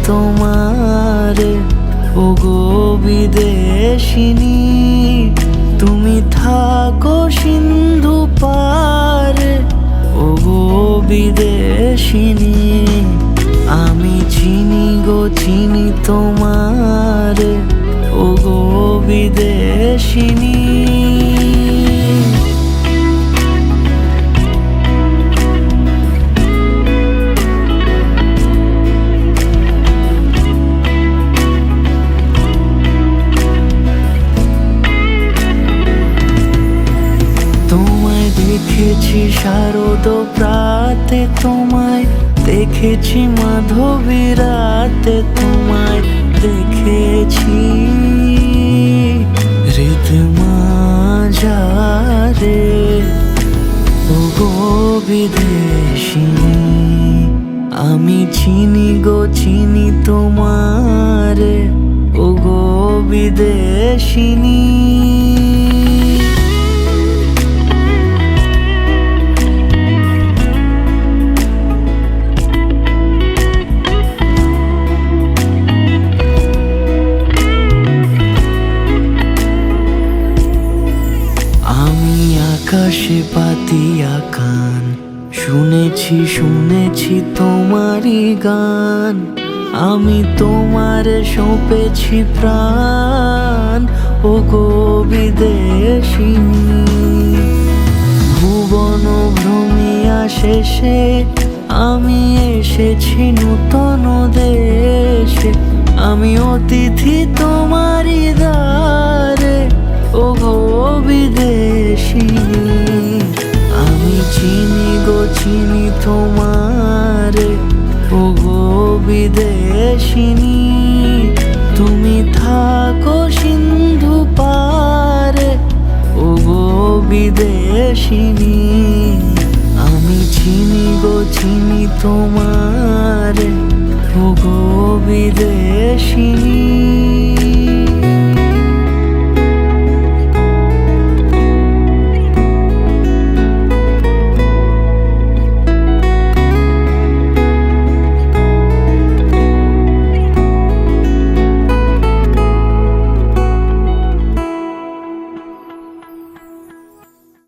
তোমারে, ওগো বিদেশিনী। তুমি থাকো সিন্ধু পারে, ওগো বিদেশিনী। আমি চিনি গো চিনি তোমারে, ওগো বিদেশিনী। তোমায় দেখেছি শারদ প্রাতে, তোমায় দেখেছি মাধবী রাতে, তোমায় দেখেছি হৃদ মাঝারে, ওগো বিদেশিনী। আমি চিনি গো চিনি তোমারে, ওগো বিদেশিনী। আকাশে পাতিয়া কান, শুনেছি শুনেছি তোমারই গান। আমি তোমারে সঁপেছি প্রাণ, ওগো বিদেশিনী। ভুবন ভ্রমিয়া শেষে আমি এসেছি নূতন দেশে। আমি অতিথি তোমারই দ্বারে, ওগো বিদেশিনী। আমি চিনি গো চিনি তোমারে, ওগো বিদেশিনী। তুমি থাকো সিন্ধু পারে, ওগো বিদেশিনী। আমি চিনি গো চিনি তোমারে, ওগো বিদেশিনী।